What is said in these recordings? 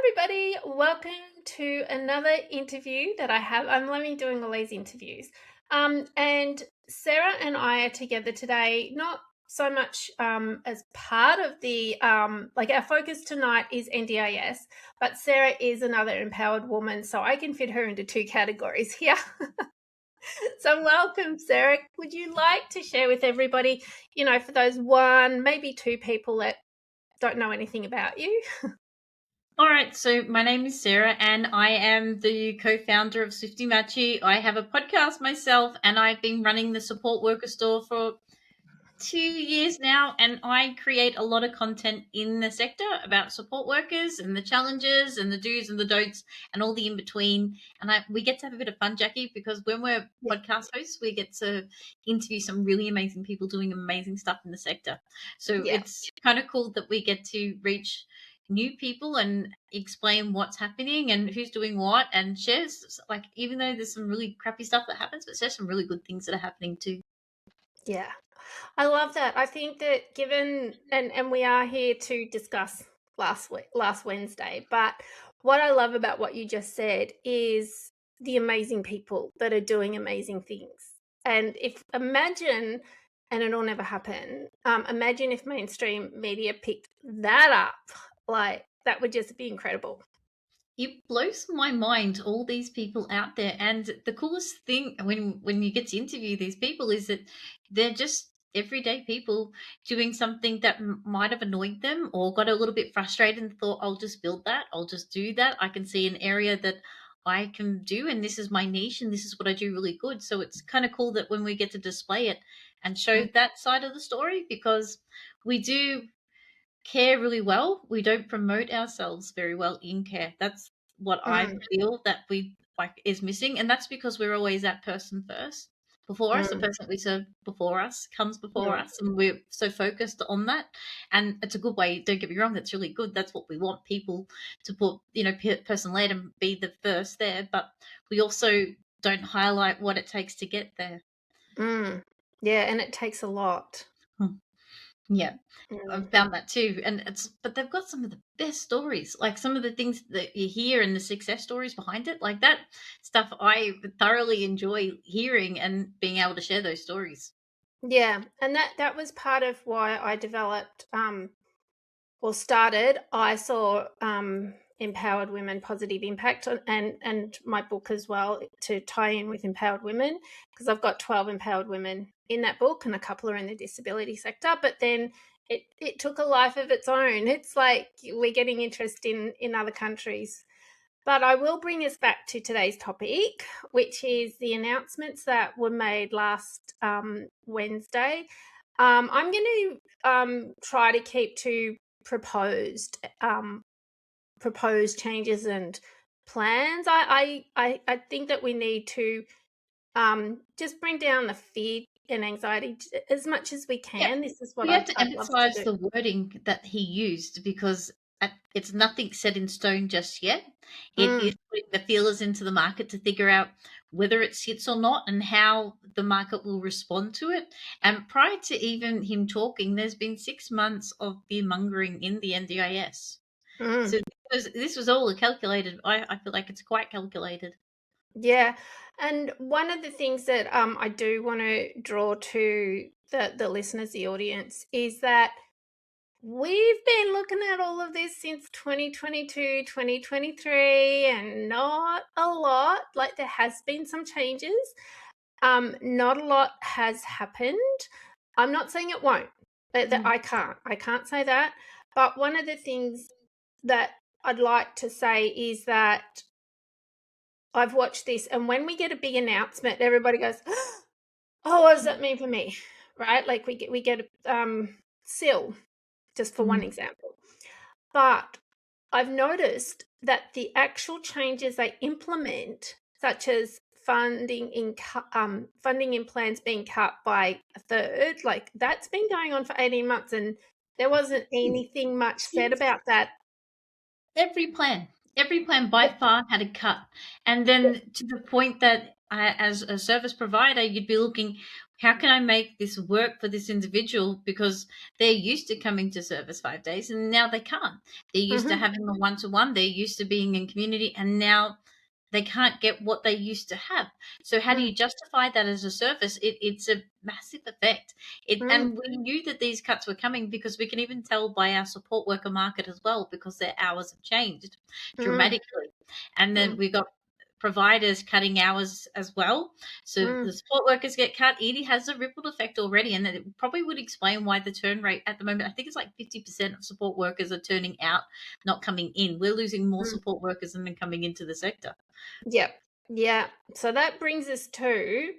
everybody. Welcome to another interview that I have. I'm loving doing all these interviews. And Sarah and I are together today, not so much as part of the, our focus tonight is NDIS, but Sarah is another empowered woman, so I can fit her into two categories here. So welcome, Sarah. Would you like to share with everybody, for those one, maybe two people that don't know anything about you? All right, so my name is Sarah and I am the co-founder of Swifty Matchy. I have a podcast myself and I've been running the support worker store for 2 years now, and I create a lot of content in the sector about support workers and the challenges and the do's and the don'ts and all the in between. And we get to have a bit of fun, Jackie, because when we're podcast hosts, we get to interview some really amazing people doing amazing stuff in the sector. So It's kind of cool that we get to reach new people and explain what's happening and who's doing what, and shares, like, even though there's some really crappy stuff that happens, but there's some really good things that are happening too. Yeah, I love that. I think that given, and we are here to discuss last Wednesday, but what I love about what you just said is the amazing people that are doing amazing things. And imagine, and it'll never happen, imagine if mainstream media picked that up, like that would just be incredible. It blows my mind, all these people out there. And the coolest thing when you get to interview these people is that they're just everyday people doing something that might have annoyed them or got a little bit frustrated and thought, I'll just build that, I'll just do that. I can see an area that I can do, and this is my niche, and this is what I do really good. So it's kind of cool that when we get to display it and show that side of the story, because we do care really well. We don't promote ourselves very well in care. That's what I feel that we like is missing, and that's because we're always that person first. Before us, the person we serve before us comes before us, and we're so focused on that. And it's a good way. Don't get me wrong; that's really good. That's what we want people to put, person led and be the first there. But we also don't highlight what it takes to get there. Yeah, and it takes a lot. Yeah, I've found that too. But they've got some of the best stories, like some of the things that you hear and the success stories behind it, like that stuff. I thoroughly enjoy hearing and being able to share those stories. Yeah, and that was part of why I developed, started. I saw Empowered Women Positive Impact and my book as well to tie in with Empowered Women, because I've got 12 empowered women in that book and a couple are in the disability sector. But then it took a life of its own. It's like we're getting interest in other countries. But I will bring us back to today's topic, which is the announcements that were made last Wednesday. I'm going to try to keep to proposed changes and plans. I think that we need to just bring down the fear and anxiety as much as we can. Yeah. This is what we have to I'd love to emphasize do. the wording that he used, because it's nothing set in stone just yet. It is putting the feelers into the market to figure out whether it sits or not and how the market will respond to it. And prior to even him talking, there's been 6 months of fear mongering in the NDIS. So this was all calculated. I feel like it's quite calculated. Yeah, and one of the things that I do want to draw to the listeners, the audience, is that we've been looking at all of this since 2022, 2023, and not a lot. Like, there has been some changes. Not a lot has happened. I'm not saying it won't. That I can't say that. But one of the things that I'd like to say is that I've watched this, and when we get a big announcement, everybody goes, "Oh, what does that mean for me?" Right? Like we get SIL, just for one example. But I've noticed that the actual changes they implement, such as funding in plans being cut by a third, like that's been going on for 18 months, and there wasn't anything much said about that. Every plan by far had a cut. And then to the point that as a service provider, you'd be looking, how can I make this work for this individual, because they're used to coming to service 5 days and now they can't. They're used to Mm-hmm. having a one-to-one, they're used to being in community, and now they can't get what they used to have. So how do Mm, you justify that as a service? It's a massive effect. mm, And we knew that these cuts were coming because we can even tell by our support worker market as well, because their hours have changed mm, dramatically. And then mm, we got providers cutting hours as well. So mm, the support workers get cut. It has a rippled effect already, and it probably would explain why the turn rate at the moment, I think it's like 50% of support workers are turning out, not coming in. We're losing more mm. support workers than coming into the sector. Yep. Yeah. So that brings us to,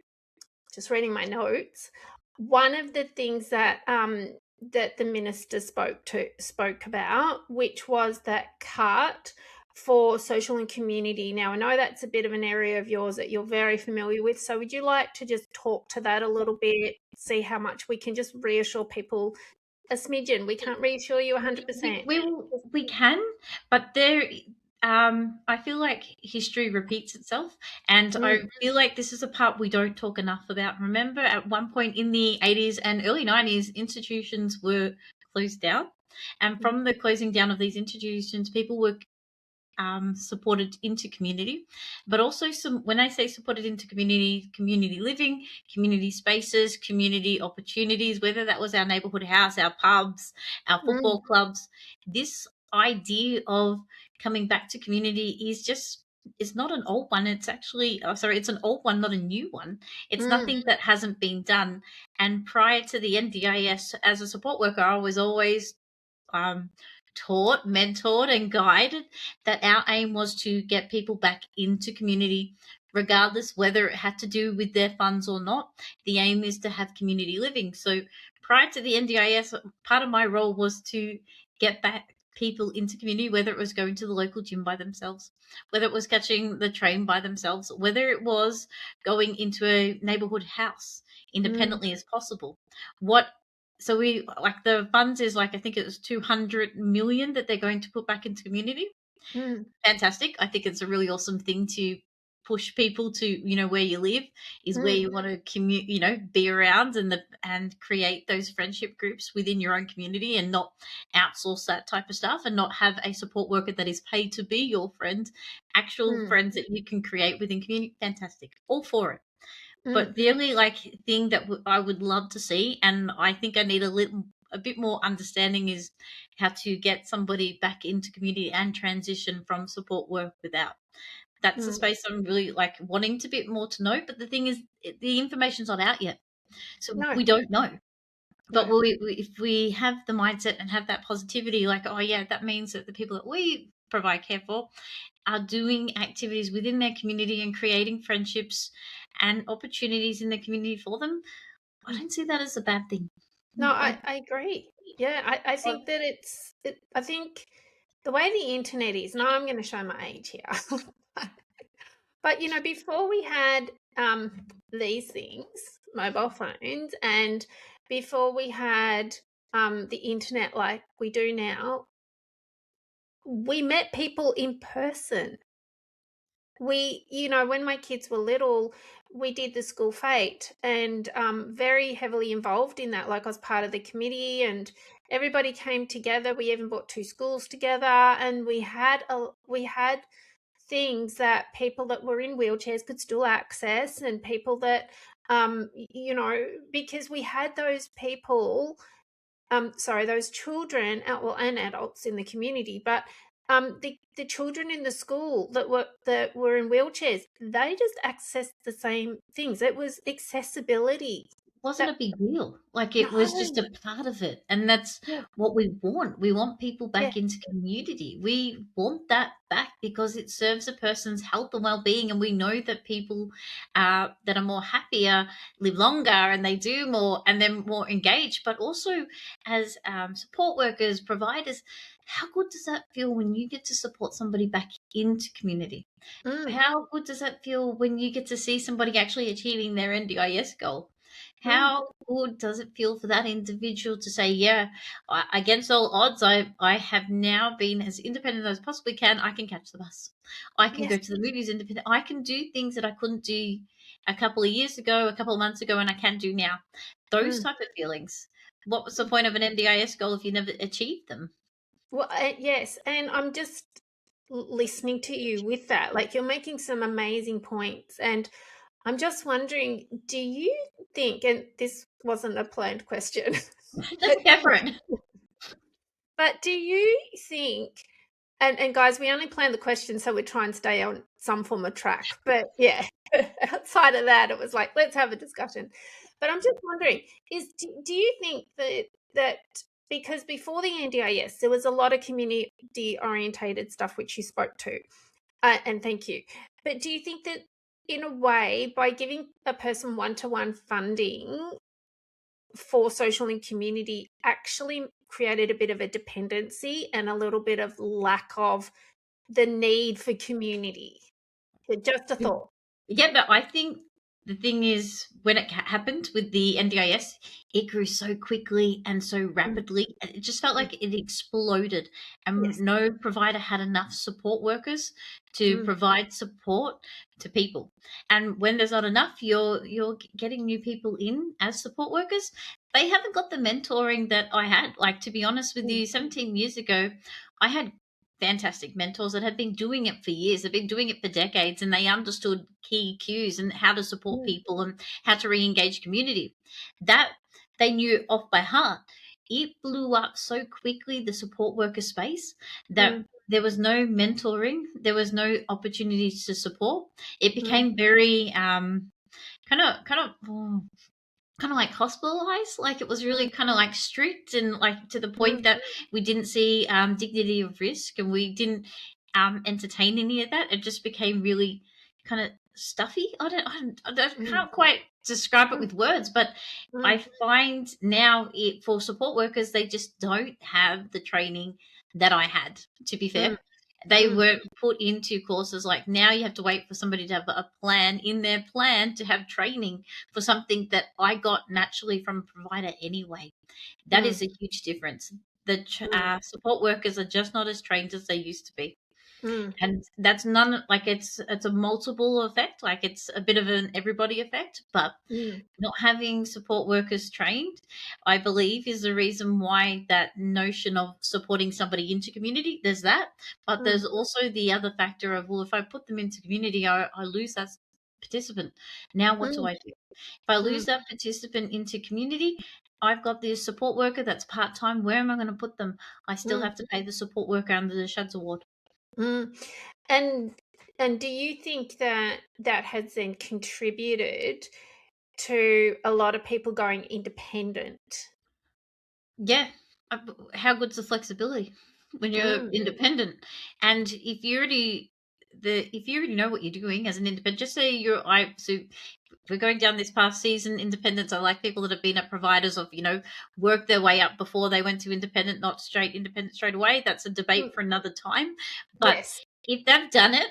just reading my notes, one of the things that that the minister spoke about, which was that cut for social and community. Now, I know that's a bit of an area of yours that you're very familiar with. So would you like to just talk to that a little bit, see how much we can just reassure people a smidgen? We can't reassure you We 100%. we, we can, but there. I feel like history repeats itself, and I Mm, feel like this is a part we don't talk enough about. Remember, at one point in the 80s and early 90s, institutions were closed down, and from the closing down of these institutions, people were supported into community, but also some. When I say supported into community, community living, community spaces, community opportunities, whether that was our neighborhood house, our pubs, our mm, football clubs. This idea of coming back to community is just, it's not an old one. It's actually, oh, sorry, it's an old one, not a new one. It's mm, nothing that hasn't been done. And prior to the NDIS, as a support worker, I was always um, taught, mentored, and guided that our aim was to get people back into community, regardless whether it had to do with their funds or not. The aim is to have community living. So prior to the NDIS, part of my role was to get back people into community, whether it was going to the local gym by themselves, whether it was catching the train by themselves, whether it was going into a neighborhood house mm, independently as possible. What so we, like, the funds is like, I think it was 200 million that they're going to put back into community. mm, Fantastic. I think it's a really awesome thing to push people to, where you live is where mm, you want to commute, be around, and create those friendship groups within your own community, and not outsource that type of stuff, and not have a support worker that is paid to be your friend, actual mm, friends that you can create within community. Fantastic. All for it. mm, But the only like thing that I would love to see, and I think I need a bit more understanding, is how to get somebody back into community and transition from support work without. That's the mm. space I'm really like wanting to bit more to know. But the thing is, the information's not out yet, so No, we don't know. But no. if we have the mindset and have that positivity, like, oh yeah, that means that the people that we provide care for are doing activities within their community and creating friendships and opportunities in the community for them. I Mm. don't see that as a bad thing. No, I, I agree. Yeah, I I, think that I think the way the internet is, now I'm going to show my age here. But, before we had these things, mobile phones, and before we had the internet like we do now, we met people in person. When my kids were little, we did the school fete, and very heavily involved in that. Like, I was part of the committee, and everybody came together. We even brought two schools together, and we had things that people that were in wheelchairs could still access, and people that because we had those people, sorry, those children, well, and adults in the community, but the children in the school that were in wheelchairs, they just accessed the same things. It was accessibility. wasn't That a big deal. Like, No, it was just a part of it. And that's yeah, what we want. We want people yeah, back into community. We want that back because it serves a person's health and well-being. And we know that people that are more happier live longer, and they do more, and they're more engaged. But also, as support workers, providers, how good does that feel when you get to support somebody back into community? mm, How good does that feel when you get to see somebody actually achieving their NDIS goal? mm, How good does it feel for that individual to say, yeah, against all odds, I have now been as independent as I possibly can. I can catch the bus. I can go yes, to the movies independent. I can do things that I couldn't do a couple of years ago, a couple of months ago, and I can do now. Those Mm. type of feelings. What was the point of an NDIS goal if you never achieved them? Well, yes, and I'm just listening to you with that. Like, you're making some amazing points, and I'm just wondering, do you think, and this wasn't a planned question, Let's go for it. but do you think, and guys, we only plan the question so we try and stay on some form of track. But yeah, outside of that, it was like, let's have a discussion. But I'm just wondering, do you think that because before the NDIS, there was a lot of community orientated stuff which you spoke to, and thank you. But do you think that in a way, by giving a person one-to-one funding for social and community, actually created a bit of a dependency and a little bit of lack of the need for community? Just a thought. Yeah, but I think the thing is, when it happened with the NDIS, it grew so quickly and so Mm, rapidly. It just felt mm, like it exploded, and yes. no provider had enough support workers to Mm, provide support to people. And when there's not enough, you're getting new people in as support workers. They haven't got the mentoring that I had. Like, to be honest with mm, you, 17 years ago, I had fantastic mentors that had been doing it for years. They've been doing it for decades, and they understood key cues and how to support mm, people and how to re-engage community. That they knew off by heart. It blew up so quickly, the support worker space, that mm, there was no mentoring, there was no opportunities to support. It mm, became very kind of like hospitalized. Like, it was really mm, kind of like strict, and like to the point mm, that we didn't see dignity of risk, and we didn't entertain any of that. It just became really kind of stuffy. mm, Can't quite describe it mm, with words, but I mm, find now for support workers, they just don't have the training that I had, to be fair. mm, They mm, weren't put into courses. Like, now you have to wait for somebody to have a plan in their plan to have training for something that I got naturally from a provider anyway. That mm, is a huge difference. The mm, support workers are just not as trained as they used to be, mm, and that's none, like, it's a multiple effect. Like, it's a bit of an everybody effect, but mm, not having support workers trained, I believe, is the reason why that notion of supporting somebody into community, there's that. But mm, there's also the other factor of, well, if I put them into community, I lose that participant. Now what do mm, I do? If I mm, lose that participant into community, I've got this support worker that's part-time. Where am I going to put them? I still mm, have to pay the support worker under the SHADS award. mm. And and do you think that that has then contributed to a lot of people going independent? Yeah. How good's the flexibility when you're Mm, independent? And if you already know what you're doing as an independent, just say so we're going down this past season, independents are like people that have been at providers of, worked their way up before they went to independent, not straight independent straight away. That's a mm, debate for another time. But yes. if they've done it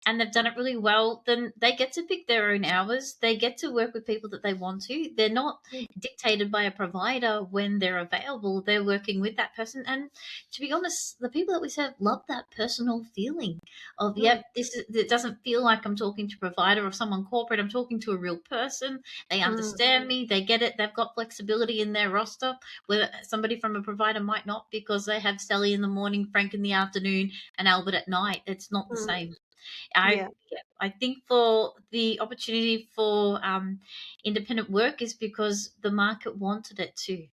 and they've done it really well, then they get to pick their own hours. They get to work with people that they want to. They're not Mm, dictated by a provider when they're available. They're working with that person. And to be honest, the people that we serve love that personal feeling of, mm, yep, it doesn't feel like I'm talking to a provider or someone corporate. I'm talking to a real person. They mm, understand me. They get it. They've got flexibility in their roster, where somebody from a provider might not, because they have Sally in the morning, Frank in the afternoon, and Albert at night. It's not the mm, same. I yeah. yeah, I think for the opportunity for independent work is because the market wanted it too.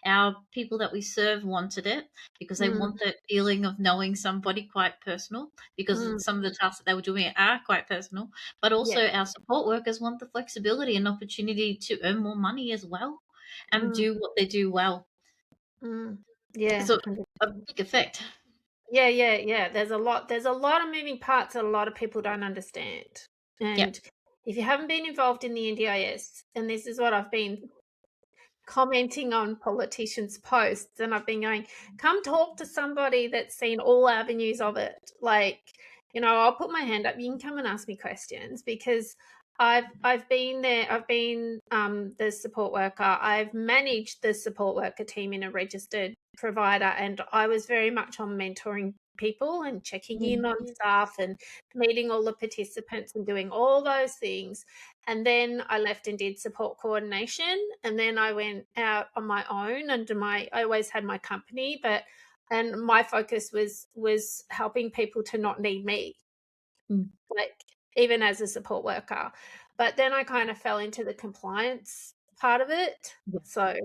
Our people that we serve wanted it because they Mm, want that feeling of knowing somebody quite personal, because mm, some of the tasks that they were doing are quite personal. But yeah. also, our support workers want the flexibility and opportunity to earn more money as well and Mm, do what they do well. mm, yeah. So, a 100%. big effect. Yeah, yeah, yeah. There's a lot of moving parts that a lot of people don't understand. Yep. And if you haven't been involved in the NDIS, and this is what I've been commenting on politicians' posts, and I've been going, come talk to somebody that's seen all avenues of it. Like, I'll put my hand up. You can come and ask me questions, because I've been there. I've been the support worker. I've managed the support worker team in a registered provider, and I was very much on mentoring people and checking in on staff and meeting all the participants and doing all those things. And then I left and did support coordination. And then I went out on my own I always had my company, and my focus was helping people to not need me, like even as a support worker. But then I kind of fell into the compliance part of it. So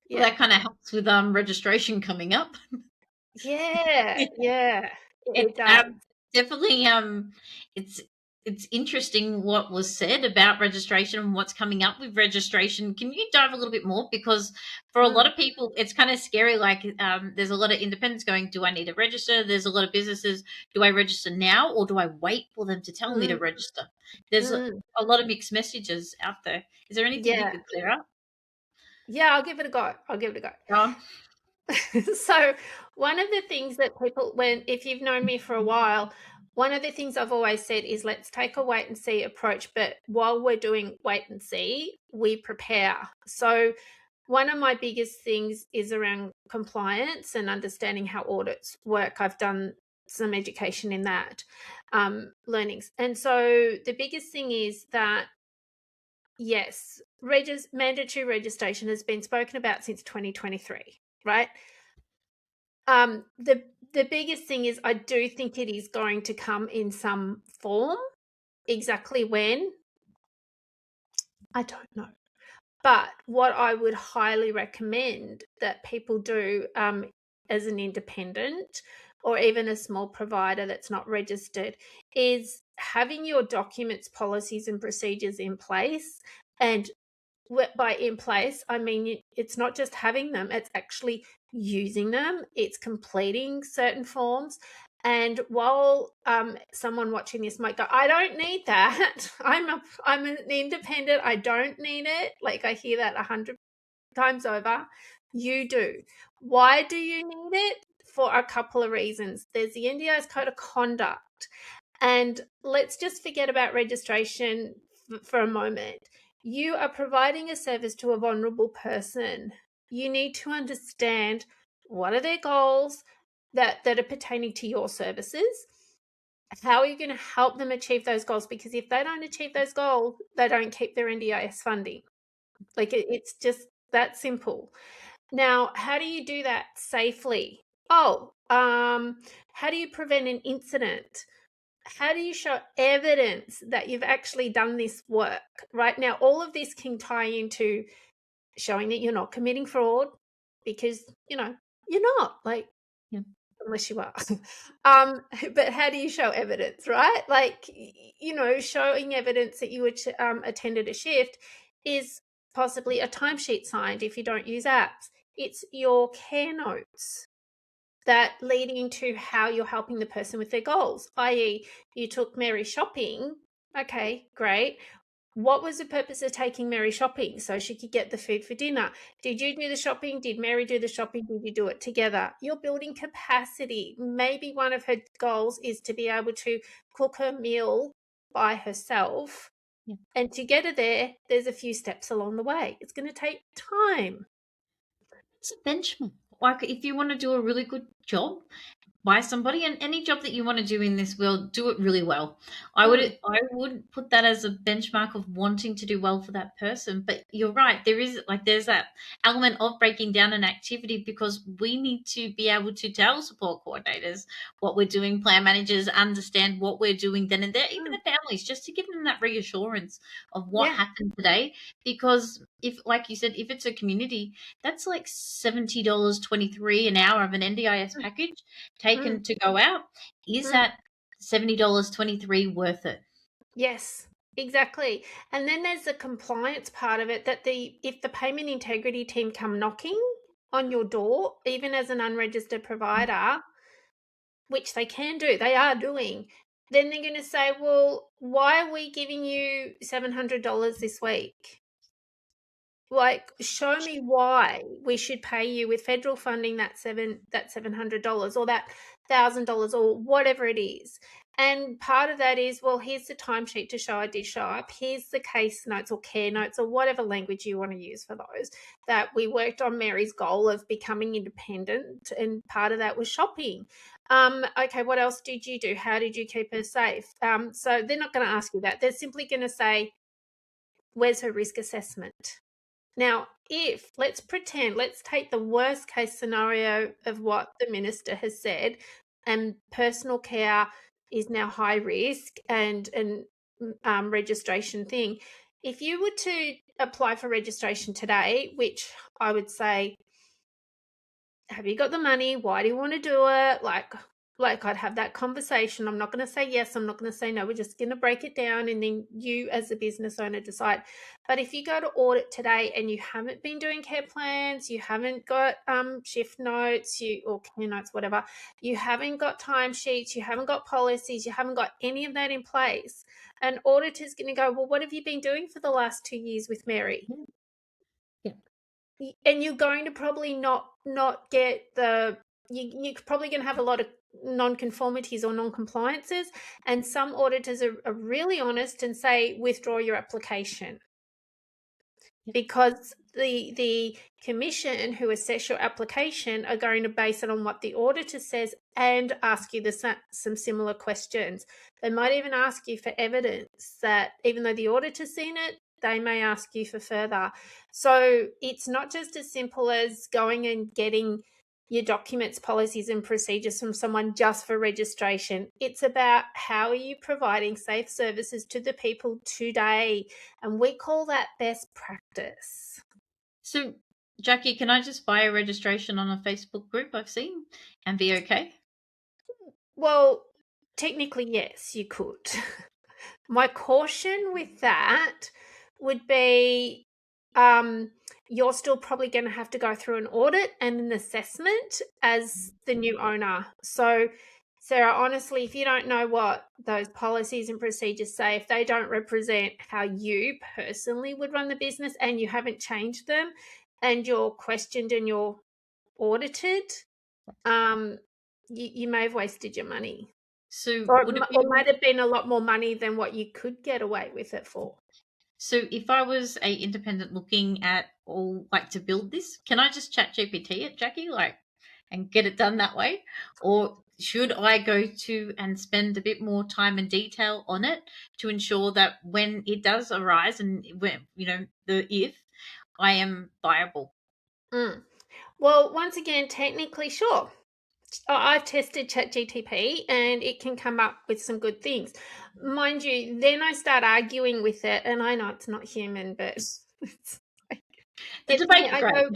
Well, that kind of helps with registration coming up. yeah, it It does. definitely it's interesting what was said about registration and what's coming up with registration. Can you dive a little bit more? Because for a lot of people, it's kind of scary. Like there's a lot of independents going, do I need to register? There's a lot of businesses, do I register now or do I wait for them to tell me to register? There's a lot of mixed messages out there. Is there anything you Yeah. could clear up? Yeah, I'll give it a go. So one of the things that people, if you've known me for a while, one of the things I've always said is let's take a wait and see approach, but while we're doing wait and see, we prepare. So one of my biggest things is around compliance and understanding how audits work. I've done some education in that, learnings. And so the biggest thing is that, yes, mandatory registration has been spoken about since 2023, right? The biggest thing is I do think it is going to come in some form. Exactly when, I don't know. But what I would highly recommend that people do as an independent or even a small provider that's not registered is having your documents, policies and procedures in place. And by in place, I mean it's not just having them, it's actually using them, it's completing certain forms. And while someone watching this might go, I don't need that, I'm an independent, I don't need it, like I hear that 100 times over. You do. Why do you need it? For a couple of reasons. There's the NDIS code of conduct, and let's just forget about registration for a moment. You are providing a service to a vulnerable person. You need to understand what are their goals that are pertaining to your services. How are you going to help them achieve those goals? Because if they don't achieve those goals, they don't keep their NDIS funding. Like it's just that simple. Now, how do you do that safely? How do you prevent an incident? How do you show evidence that you've actually done this work? Right now, all of this can tie into showing that you're not committing fraud, because you're not, like, unless you are. But how do you show evidence, right? Like, showing evidence that you attended a shift is possibly a timesheet signed if you don't use apps. It's your care notes that lead into how you're helping the person with their goals, i.e., you took Mary shopping. Okay, great. What was the purpose of taking Mary shopping? So she could get the food for dinner. Did you do the shopping? Did Mary do the shopping? Did you do it together? You're building capacity. Maybe one of her goals is to be able to cook her meal by herself. Yeah. And to get her there, there's a few steps along the way. It's going to take time. It's a benchmark. Like if you want to do a really good job by somebody, and any job that you want to do in this world, do it really well. I would put that as a benchmark of wanting to do well for that person. But you're right, there's that element of breaking down an activity, because we need to be able to tell support coordinators what we're doing, plan managers understand what we're doing then and there, even the families, just to give them that reassurance of what happened today. Because if, like you said, if it's a community, that's like $70.23 an hour of an NDIS package taken to go out. Is that $70.23 worth it? Yes, exactly. And then there's the compliance part of it, that if the payment integrity team come knocking on your door, even as an unregistered provider, which they can do, they are doing, then they're going to say, well, why are we giving you $700 this week? Like, show me why we should pay you with federal funding that $700 or that $1,000 or whatever it is. And part of that is, well, here's the timesheet to show I did show up. Here's the case notes or care notes or whatever language you want to use for those, that we worked on Mary's goal of becoming independent. And part of that was shopping. Okay, what else did you do? How did you keep her safe? So they're not going to ask you that. They're simply going to say, where's her risk assessment? Now, if let's take the worst case scenario of what the minister has said, and personal care is now high risk and registration thing. If you were to apply for registration today, which I would say, have you got the money? Why do you want to do it? Like I'd have that conversation. I'm not going to say yes. I'm not going to say no. We're just going to break it down, and then you as a business owner decide. But if you go to audit today and you haven't been doing care plans, you haven't got shift notes, or care notes, whatever, you haven't got timesheets, you haven't got policies, you haven't got any of that in place, an auditor's going to go, well, what have you been doing for the last 2 years with Mary? Yeah. And you're going to probably not get you're probably going to have a lot of non-conformities or non-compliances, and some auditors are really honest and say withdraw your application, because the commission who assess your application are going to base it on what the auditor says and ask you some similar questions. They might even ask you for evidence that, even though the auditor's seen it, they may ask you for further. So it's not just as simple as going and getting your documents, policies and procedures from someone just for registration. It's about, how are you providing safe services to the people today? And we call that best practice. So, Jackie, can I just buy a registration on a Facebook group I've seen and be okay? Well, technically, yes, you could. My caution with that would be, you're still probably going to have to go through an audit and an assessment as the new owner. So, Sarah, honestly, if you don't know what those policies and procedures say, if they don't represent how you personally would run the business and you haven't changed them, and you're questioned and you're audited, you may have wasted your money. So, Or would it it be might have been a lot more money than what you could get away with it for. so? If I was a independent looking at all, like, to build this, can I just chat GPT it, Jackie, like, and get it done that way, or should I go to and spend a bit more time and detail on it to ensure that when it does arise, and when if I am viable? Well, once again, technically, sure. I've tested ChatGTP and it can come up with some good things. Mind you, then I start arguing with it, and I know it's not human, but The debate's great.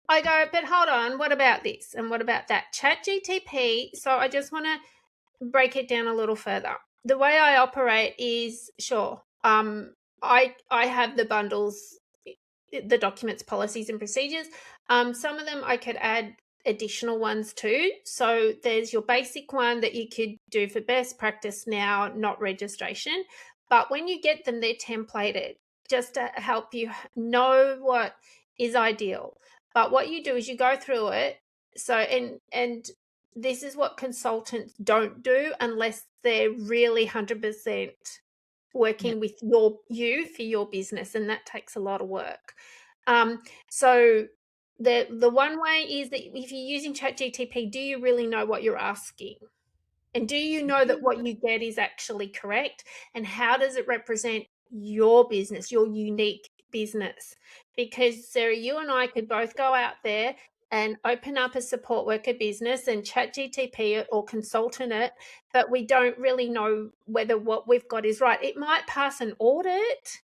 I go, but hold on, what about this and what about that? ChatGTP. So I just want to break it down a little further. The way I operate is, sure, I have the bundles, the documents, policies and procedures. Some of them I could add additional ones too. So there's your basic one that you could do for best practice now, not registration. But when you get them, they're templated just to help you know what is ideal. But what you do is you go through it. So, and this is what consultants don't do unless they're really 100% working with you for your business, and that takes a lot of work. So the one way is that if you're using ChatGTP, do you really know what you're asking? And do you know that what you get is actually correct? And how does it represent your business, your unique business? Because Sarah, you and I could both go out there and open up a support worker business and ChatGTP it or consultant it, but we don't really know whether what we've got is right. It might pass an audit,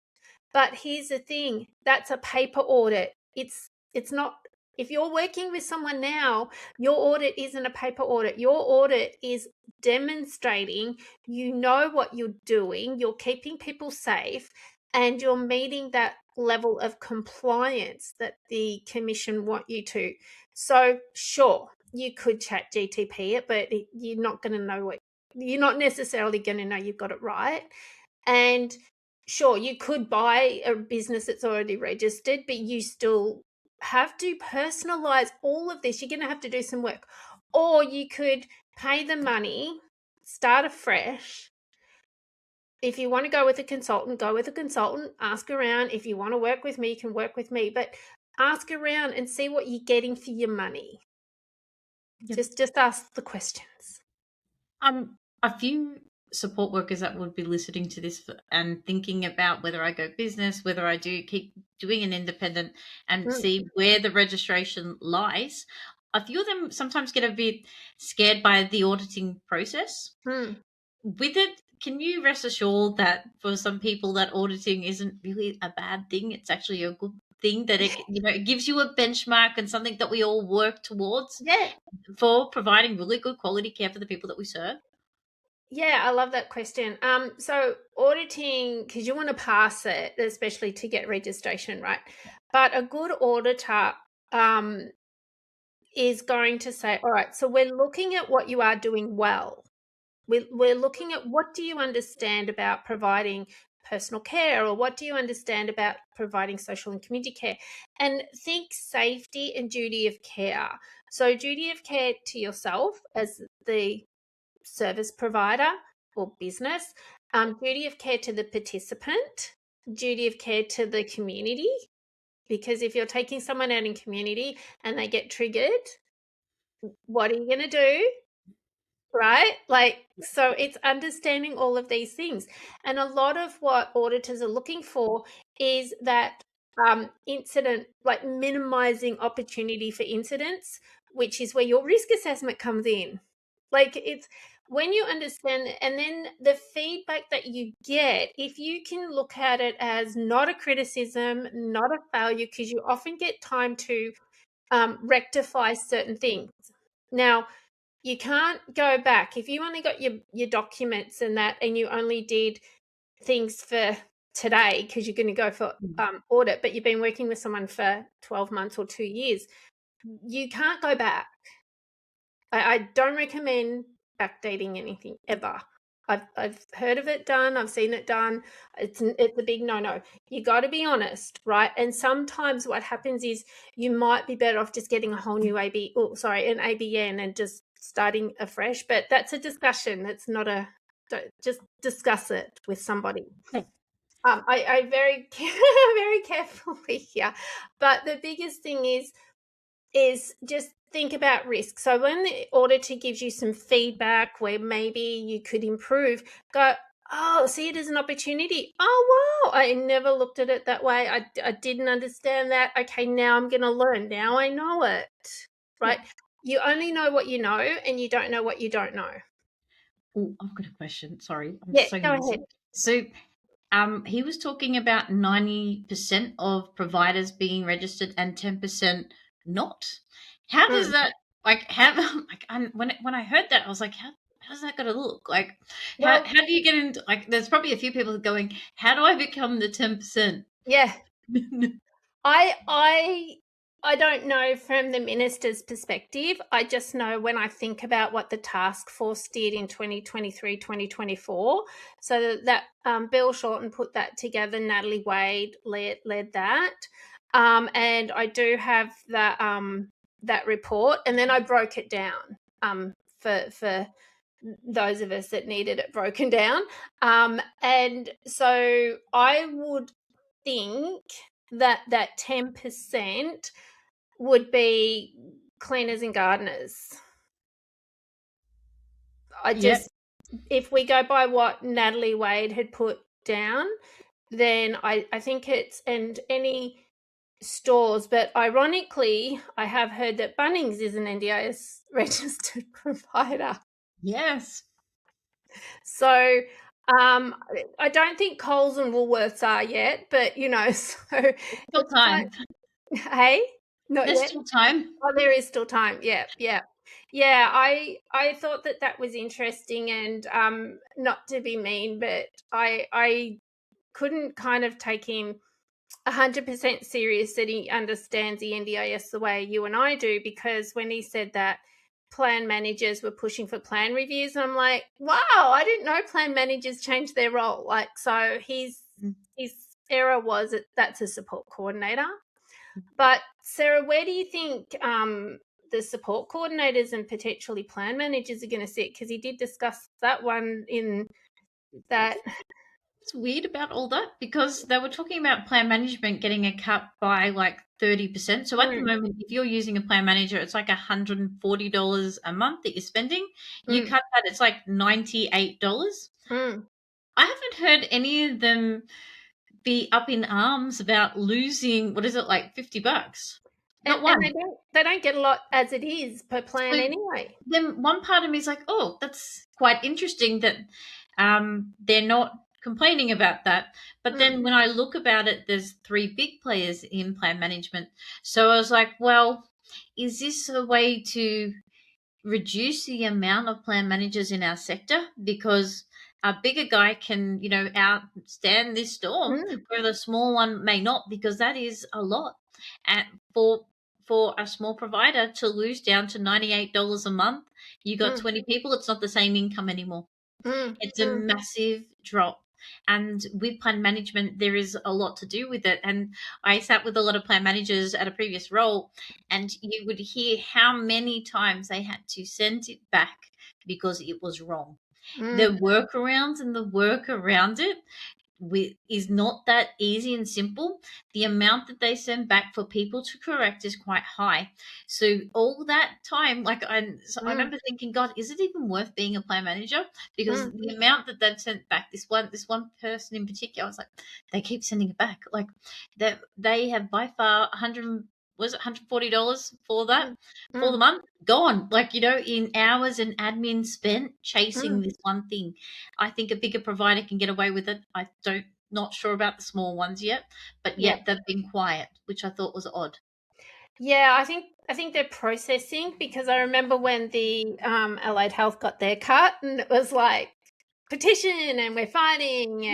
but here's the thing, that's a paper audit. It's not, if you're working with someone now, your audit isn't a paper audit. Your audit is demonstrating you know what you're doing, you're keeping people safe, and you're meeting that level of compliance that the commission want you to. So sure, you could chat GTP it, but you're not going to know you're not necessarily going to know you've got it right. And sure, you could buy a business that's already registered, but you still have to personalize all of this. You're going to have to do some work. Or you could pay the money start afresh. If you want to go with a consultant, go with a consultant. Ask around. If you want to work with me, you can work with me. But ask around and see what you're getting for your money. Yep. Just ask the questions. A few support workers that would be listening to this and thinking about whether I go business, whether I do keep doing an independent and see where the registration lies. A few of them sometimes get a bit scared by the auditing process. With it, can you rest assured that for some people that auditing isn't really a bad thing? It's actually a good thing, that it gives you a benchmark and something that we all work towards for providing really good quality care for the people that we serve. Yeah, I love that question. So auditing, because you want to pass it, especially to get registration, right? But a good auditor is going to say, all right, so we're looking at what you are doing well. We're looking at, what do you understand about providing personal care, or what do you understand about providing social and community care? And think safety and duty of care. So duty of care to yourself as the service provider or business, duty of care to the participant, duty of care to the community. Because if you're taking someone out in community and they get triggered, what are you going to do? Right? So it's understanding all of these things. And a lot of what auditors are looking for is that incident, like minimizing opportunity for incidents, which is where your risk assessment comes in. It's when you understand, and then the feedback that you get, if you can look at it as not a criticism, not a failure, because you often get time to rectify certain things. Now, you can't go back. If you only got your documents and that, and you only did things for today because you're going to go for audit, but you've been working with someone for 12 months or 2 years, you can't go back. I don't recommend backdating anything ever. I've heard of it done. I've seen it done. It's a big no-no. You got to be honest, right? And sometimes what happens is you might be better off just getting a whole new an ABN and just starting afresh. But that's a discussion. That's not just discuss it with somebody. I very very carefully here. But the biggest thing is just think about risk. So when the auditor gives you some feedback where maybe you could improve, go, oh, see it as an opportunity. Oh, wow, I never looked at it that way. I didn't understand that. Okay, now I'm going to learn. Now I know it, right? You only know what you know, and you don't know what you don't know. Oh, I've got a question. Sorry. Go ahead. So he was talking about 90% of providers being registered and 10% not. How does that, when I heard that, I was like, how's that going to look? Like, how do you get into, there's probably a few people going, how do I become the 10%? Yeah. I don't know from the minister's perspective. I just know when I think about what the task force did in 2023, 2024. So that Bill Shorten put that together. Natalie Wade led that. And I do have that report. And then I broke it down for those of us that needed it broken down. And so I would think that 10% would be cleaners and gardeners. If we go by what Natalie Wade had put down, then I think it's, and any stores, but ironically, I have heard that Bunnings is an NDIS registered provider. Yes. So I don't think Coles and Woolworths are yet, but so still time. Hey, not There's yet. Still time. Oh, there is still time. Yeah. I thought that was interesting, and not to be mean, but I couldn't kind of take him 100% serious that he understands the NDIS the way you and I do, because when he said that plan managers were pushing for plan reviews, I'm like, wow, I didn't know plan managers changed their role. So his error was that's a support coordinator. But Sarah, where do you think the support coordinators and potentially plan managers are going to sit, because he did discuss that one in that. It's weird about all that because they were talking about plan management getting a cut by like 30%. So at the moment, if you're using a plan manager, it's like $140 a month that you're spending. You cut that, it's like $98. I haven't heard any of them be up in arms about losing, what is it, like $50? Not one. And they don't get a lot as it is per plan So anyway. then one part of me is like, oh, that's quite interesting that they're not complaining about that. But then when I look about it, there's three big players in plan management. So I was like, well, is this a way to reduce the amount of plan managers in our sector? Because a bigger guy can, outstand this storm, where the small one may not, because that is a lot. And for a small provider to lose down to $98 a month, you got 20 people, it's not the same income anymore. It's a massive drop. And with plan management, there is a lot to do with it. And I sat with a lot of plan managers at a previous role, and you would hear how many times they had to send it back because it was wrong. The workarounds and the work around it is not that easy and simple. The amount that they send back for people to correct is quite high. So all that time, I remember thinking, God, is it even worth being a plan manager? Because the amount that they've sent back, this one person in particular, I was like, they keep sending it back. Like they have by far $140 for that for the month gone, in hours and admin spent chasing this one thing. I think a bigger provider can get away with it. Not sure about the small ones yet, but yet they've been quiet, which I thought was odd. Yeah, I think they're processing, because I remember when the Allied Health got their cut, and it was like petition and we're fighting,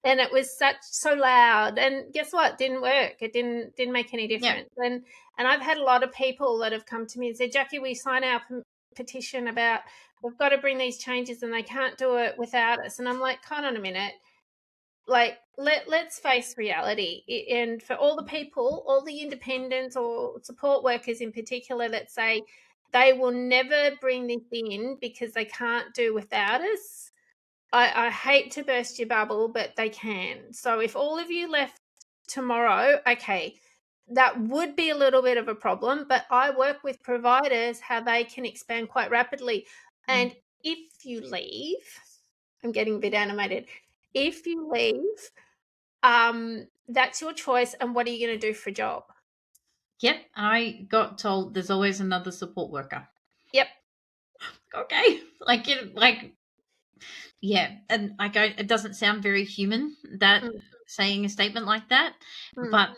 and it was so loud, and guess what? It didn't work. It didn't make any difference. And I've had a lot of people that have come to me and said, Jackie, we sign our petition about we've got to bring these changes and they can't do it without us. And I'm like, hold on a minute. Like, let's face reality. And for all the people, all the independents or support workers in particular that say they will never bring this in because they can't do without us, I hate to burst your bubble, but they can. So if all of you left tomorrow, okay, that would be a little bit of a problem, but I work with providers how they can expand quite rapidly. And if you leave, I'm getting a bit animated. If you leave, that's your choice. And what are you going to do for a job? Yep, I got told there's always another support worker. Yep. Okay. Yeah, and it doesn't sound very human, that saying a statement like that, but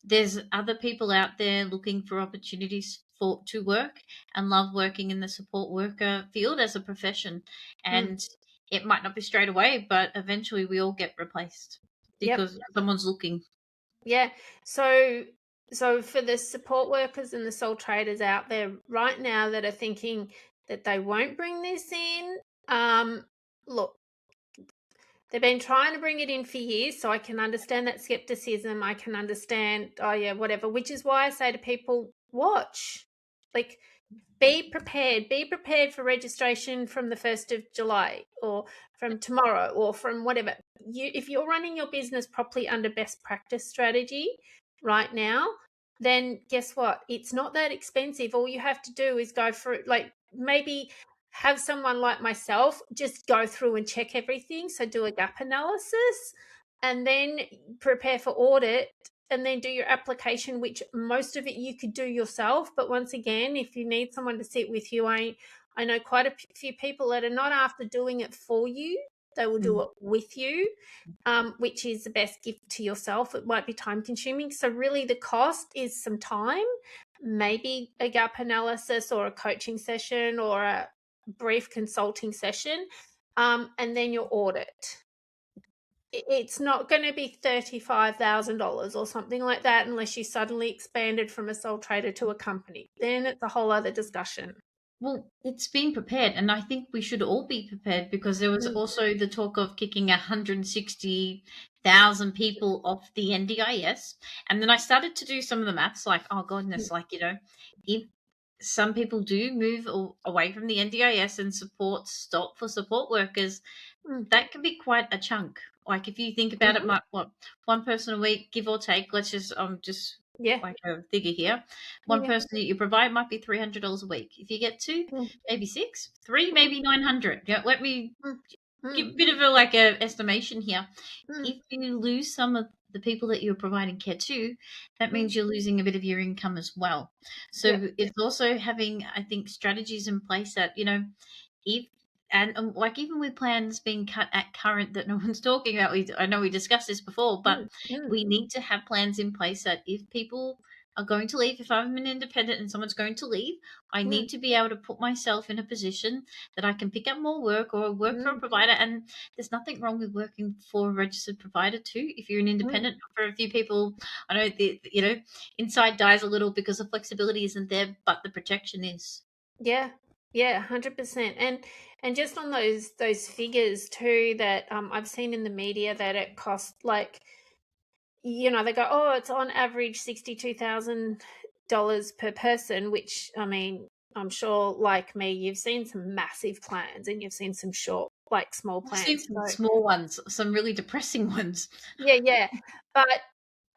there's other people out there looking for opportunities to work and love working in the support worker field as a profession. And it might not be straight away, but eventually we all get replaced because someone's looking. Yeah. So for the support workers and the sole traders out there right now that are thinking that they won't bring this in, look, they've been trying to bring it in for years, so I can understand that skepticism. I can understand, oh yeah, whatever, which is why I say to people, watch. Like, be prepared for registration from the 1st of July or from tomorrow or from whatever. If you're running your business properly under best practice strategy right now, then guess what? It's not that expensive. All you have to do is go through, like, maybe have someone like myself just go through and check everything. So do a gap analysis and then prepare for audit, and then do your application, which most of it you could do yourself. But once again, if you need someone to sit with you, I know quite a few people that are not after doing it for you. They will do it with you, which is the best gift to yourself. It might be time consuming. So really the cost is some time, maybe a gap analysis or a coaching session or a brief consulting session, and then your audit. It's not going to be $35,000 or something like that unless you suddenly expanded from a sole trader to a company. Then it's a whole other discussion. Well, it's being prepared, and I think we should all be prepared, because there was also the talk of kicking 160,000 people off the NDIS. And then I started to do some of the maths, like, oh goodness, if some people do move away from the NDIS and stop for support workers. Mm. That can be quite a chunk. Like if you think about it, Mhm. what, one person a week, give or take. Let's just Yeah. like a figure here. One Yeah. person that you provide might be $300 a week. If you get two, Mm. maybe six, three, Mm. maybe 900. Yeah, let me Mm. give Mm. a bit of a like a estimation here. Mm. If you lose some of the people that you're providing care to, that Mm. means you're losing a bit of your income as well. Yeah. So it's also having, I think, strategies in place that, if and like even with plans being cut at current that no one's talking about, I know we discussed this before, but Mm. Mm. we need to have plans in place that if people are going to leave, if I'm an independent and someone's going to leave, I Mm. need to be able to put myself in a position that I can pick up more work or work for a Mm. provider. And there's nothing wrong with working for a registered provider too. If you're an Mm. independent, for a few people, I know inside dies a little because the flexibility isn't there, but the protection is. Yeah. Yeah, 100%. And just on those figures too that I've seen in the media that it costs like, they go, oh, it's on average $62,000 per person, which I mean, I'm sure like me, you've seen some massive plans and you've seen some short, like small I've seen plans. some So small ones, some really depressing ones. yeah, yeah. But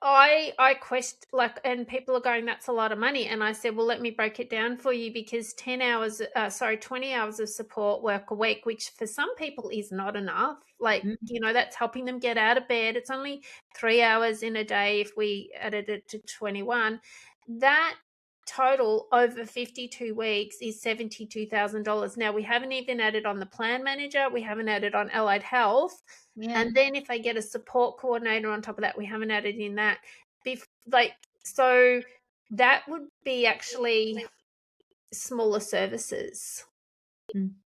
I quest like, and people are going, that's a lot of money. And I said, well, let me break it down for you because 20 hours of support work a week, which for some people is not enough. Like, Mm, that's helping them get out of bed. It's only 3 hours in a day if we added it to 21. That total over 52 weeks is $72,000. Now, we haven't even added on the plan manager, we haven't added on allied health. yeah. And then if they get a support coordinator on top of that, we haven't added in that. Like, so that would be actually smaller services. Mm.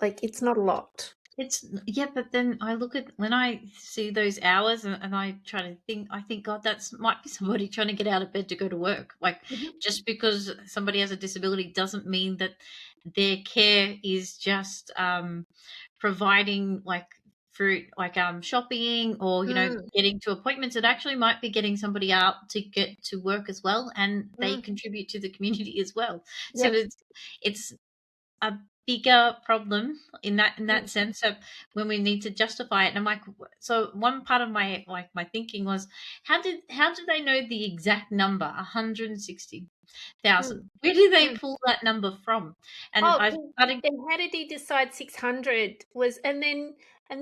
Like, it's not a lot. It's yeah, but then I look at when I see those hours and I try to think, I think, God, that's might be somebody trying to get out of bed to go to work. Like Mhm. just because somebody has a disability doesn't mean that their care is just providing like fruit, like shopping or Mm, getting to appointments. It actually might be getting somebody out to get to work as well, and they mm, contribute to the community as well. So yep. it's a bigger problem in that Mm, sense of when we need to justify it. And I'm like, so one part of my thinking was, how did they know the exact number 160,000? mm, Where do they mm. pull that number from? And Oh, I've started. then how did he decide 600 was, and then I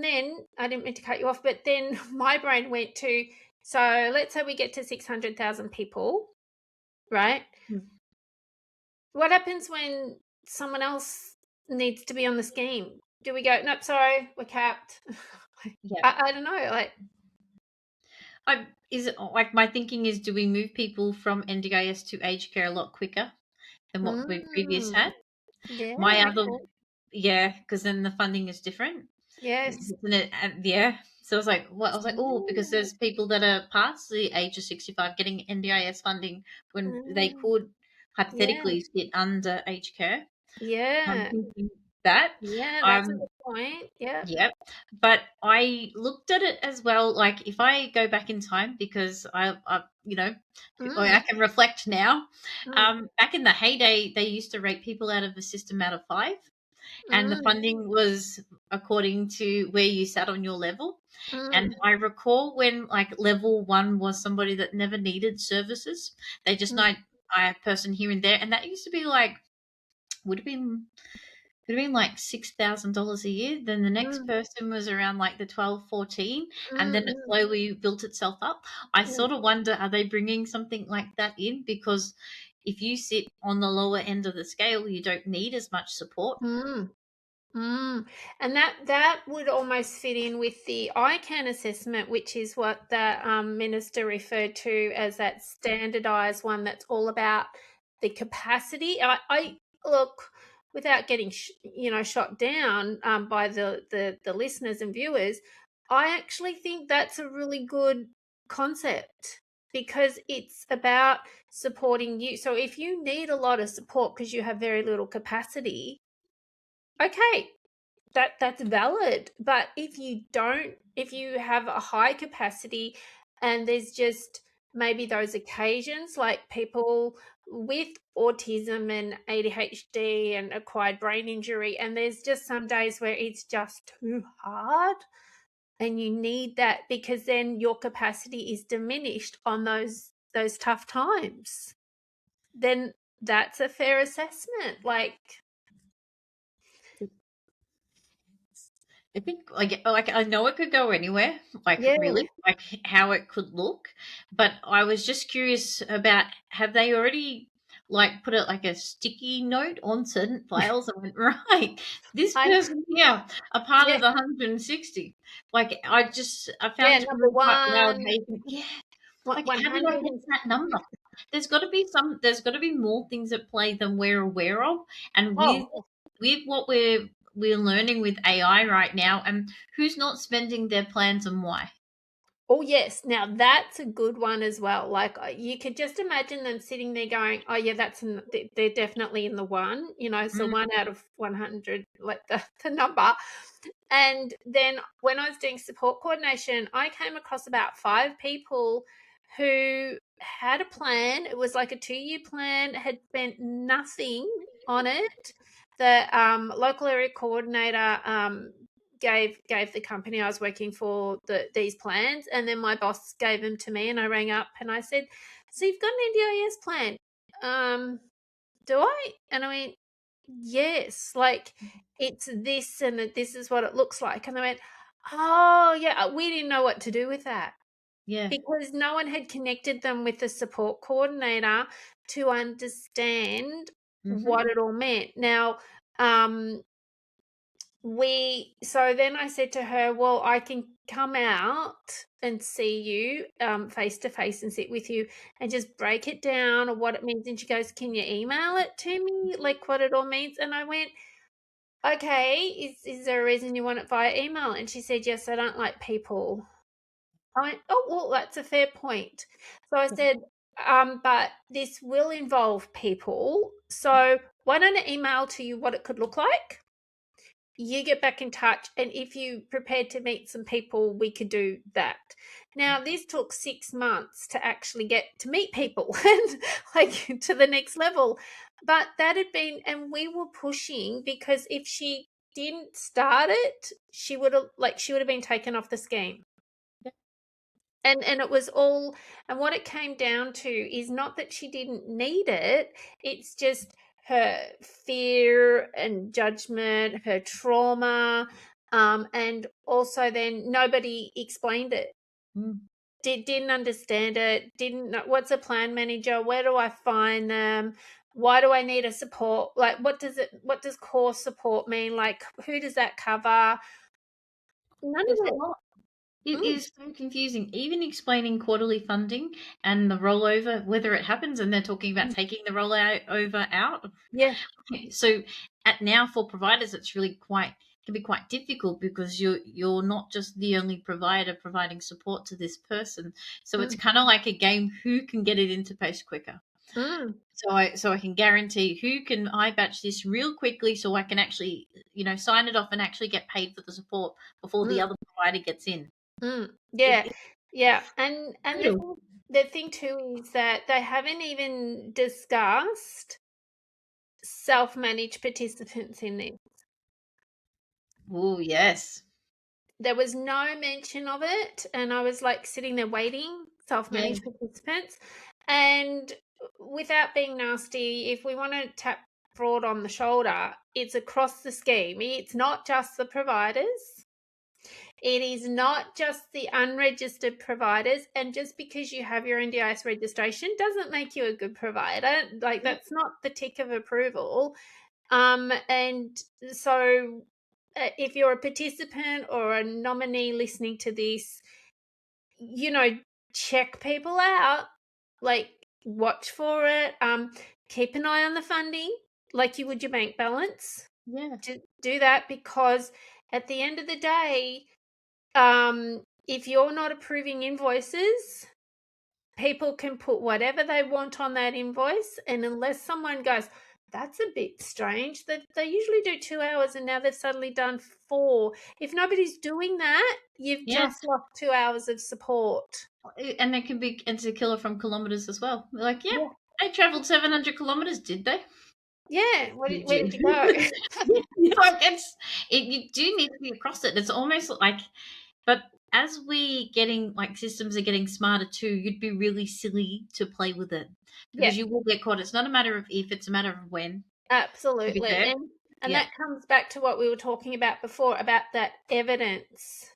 didn't mean to cut you off, but then my brain went to, so let's say we get to 600,000 people, right? What happens when someone else needs to be on the scheme? Do we go, nope, sorry, we're capped? Yeah, I don't know. Like, I is it like my thinking is, do we move people from NDIS to aged care a lot quicker than what we previous mm, had? yeah, My other, okay. yeah, because then the funding is different. Yes. Isn't it? Yeah. So I was like, what? I was like, oh, because Mm, there's people that are past the age of 65 getting NDIS funding when they mm, could yeah, hypothetically sit under aged care. I'm yeah, thinking that. yeah, that's a Um, good point. Yeah. yep. But I looked at it as well. Like if I go back in time, because I Mm, can reflect now. mm, Back in the heyday, they used to rate people out of a system out of five, and the mm, funding was according to where you sat on your level. And mm, I recall when like level one was somebody that never needed services, they just mm, know a person here and there, and that used to be like would have been would have been like $6,000 a year. Then the next mm, person was around like the 12, 14, and mm, then it slowly built itself up. I mm, sort of wonder, are they bringing something like that in? Because if you sit on the lower end of the scale, you don't need as much support. mm. Mm. And that would almost fit in with the ICANN assessment, which is what the minister referred to as that standardized one that's all about the capacity. I look, without getting shot down by the listeners and viewers, I actually think that's a really good concept because it's about supporting you. So if you need a lot of support because you have very little capacity, okay, that's valid. But if you have a high capacity and there's just maybe those occasions like people with autism and ADHD and acquired brain injury, and there's just some days where it's just too hard, and you need that because then your capacity is diminished on those tough times. Then that's a fair assessment. Like, I think like I know it could go anywhere, like yeah, really, like how it could look, but I was just curious about have they already like put it like a sticky note on certain files and went right, this I person here, a part yeah, of the 160. Like I yeah, found it number really quite wild how one, you can, yeah, like how did I 100 get and that number? There's got to be more things at play than we're aware of, and oh, with what we're learning with AI right now, and who's not spending their plans and why. oh, yes. Now that's a good one as well. Like, you could just imagine them sitting there going, "Oh yeah, they're definitely in the one." So Mm, 1 out of 100, like the number. And then when I was doing support coordination, I came across about 5 people who had a plan. It was like a 2-year plan, had spent nothing on it. The local area coordinator gave the company I was working for these plans, and then my boss gave them to me, and I rang up and I said, "So you've got an NDIS plan? Do I?" And I went, "Yes, like it's this and this is what it looks like." And they went, "Oh, yeah, we didn't know what to do with that." yeah. Because no one had connected them with the support coordinator to understand Hmm. what it all meant. Now, um, so then I said to her, "Well, I can come out and see you face to face and sit with you and just break it down or what it means." And she goes, "Can you email it to me, like what it all means?" And I went, "Okay, is there a reason you want it via email?" And she said, "Yes, I don't like people." I went, "Oh, well, that's a fair point." So I said, "But this will involve people. So why don't I email to you what it could look like? You get back in touch, and if you prepared to meet some people, we could do that." Now, this took 6 months to actually get to meet people and like to the next level. But that had been, and we were pushing because if she didn't start it, she would have been taken off the scheme. And it was all, and what it came down to is not that she didn't need it, it's just her fear and judgment, her trauma, and also then nobody explained it. Mm, Didn't understand it, didn't know what's a plan manager, where do I find them, why do I need a support, like what does core support mean, like who does that cover? None there's of a it. lot. It Mm, is so confusing, even explaining quarterly funding and the rollover, whether it happens, and they're talking about mm, taking the rollover over out. yeah. So at now for providers, it's really quite can be quite difficult because you're not just the only provider providing support to this person. So it's Mm, kind of like a game who can get it into post quicker. mm, So I can guarantee who can I batch this real quickly so I can actually sign it off and actually get paid for the support before the mm. other provider gets in. Yeah, It's yeah, and the brutal. thing, the thing too is that they haven't even discussed self-managed participants in this. Oh yes. There was no mention of it, and I was like sitting there waiting, Yeah. self-managed participants, and without being nasty, if we want to tap fraud on the shoulder, it's across the scheme. It's not just the providers. It is not just the unregistered providers, and just because you have your NDIS registration doesn't make you a good provider. Like, Yeah. that's not the tick of approval. And so, if you're a participant or a nominee listening to this, you know, check people out. Like, watch for it. Keep an eye on the funding, like you would your bank balance. Yeah. Do that because at the end of the day, if you're not approving invoices, people can put whatever they want on that invoice, and unless someone goes, "That's a bit strange, that they usually do 2 hours and now they've suddenly done 4." If nobody's doing that, you've Yeah. just lost 2 hours of support. And it can be it's a killer from kilometers as well. Like, yeah, Yeah. They travelled 700 kilometres, did they? Yeah. Where Did did you you? go? Like you do need to be across it. It's almost like, but as we getting like systems are getting smarter too, you'd be really silly to play with it Yeah, because you will get caught. It's not a matter of if, it's a matter of when. To be absolutely. fair, And yeah. that comes back to what we were talking about before about that evidence.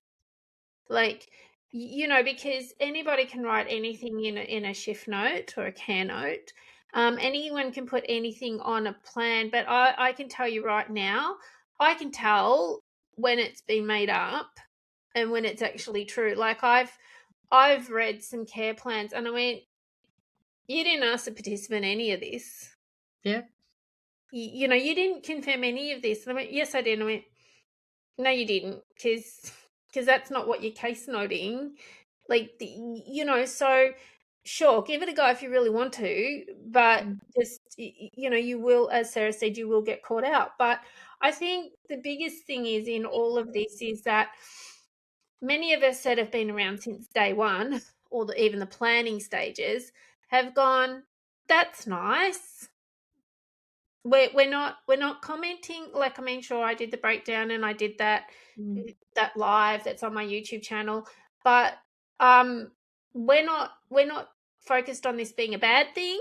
Like, because anybody can write anything in a shift note or a care note. Anyone can put anything on a plan, but I can tell you right now, I can tell when it's been made up and when it's actually true. Like I've read some care plans and I went, you didn't ask the participant any of this. Yeah. You didn't confirm any of this. And I went, yes, I did. And I went, no, you didn't, because that's not what you're case noting. Like, so sure, give it a go if you really want to, but Mm. just, you will, as Sarah said, you will get caught out. But I think the biggest thing is in all of this is that many of us that have been around since day one, or even the planning stages, have gone, that's nice. We're not commenting, like, I mean, sure, I did the breakdown and I did Mm. that live that's on my YouTube channel, but um we're not focused on this being a bad thing.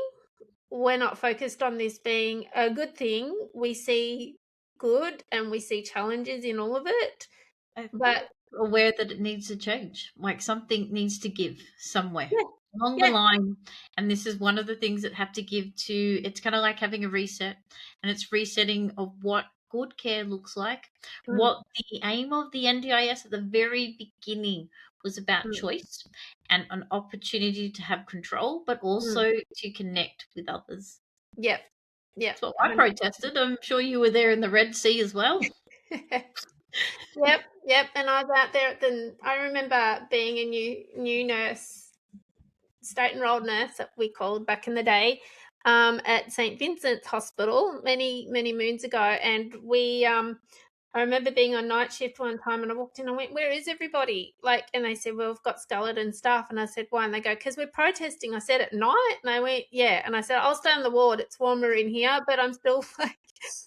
We're not focused on this being a good thing. We see good and we see challenges in all of it. I think But aware that it needs to change. Like something needs to give somewhere yeah, along the yeah. line. And this is one of the things that have to give to, it's kind of like having a reset, and it's resetting of what good care looks like. Mm, What the aim of the NDIS at the very beginning was about mm, choice and an opportunity to have control, but also mm. to connect with others. Yep, yep, That's what I 100. protested. I'm sure you were there in the Red Sea as well. Yep, yep. And I was out there I remember being a new nurse, state enrolled nurse that we called back in the day, at St. Vincent's Hospital many, many moons ago. And I remember being on night shift one time and I walked in and went, where is everybody? Like, and they said, well, we've got skeleton staff. And I said, why? And they go, because we're protesting. I said, at night? And I went, yeah. And I said, I'll stay on the ward. It's warmer in here, but I'm still like,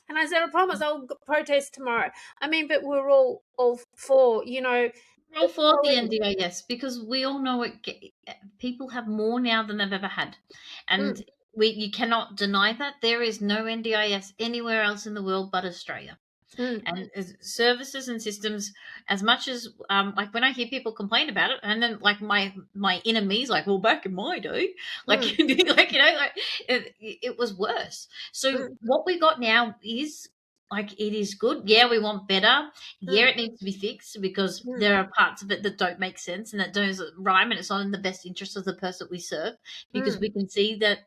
and I said, I promise I'll protest tomorrow. I mean, but we're all for, We're all for the equality. NDIS because we all know people have more now than they've ever had, and Mm, you cannot deny that there is no NDIS anywhere else in the world but Australia. mm, And services and systems, as much as like when I hear people complain about it, and then like my inner me's like, well, back in my day, like mm, like like it was worse. So mm, what we got now is like, it is good. Yeah, we want better. Yeah, mm, it needs to be fixed because mm, there are parts of it that don't make sense and that don't rhyme, and it's not in the best interest of the person we serve, because mm, we can see that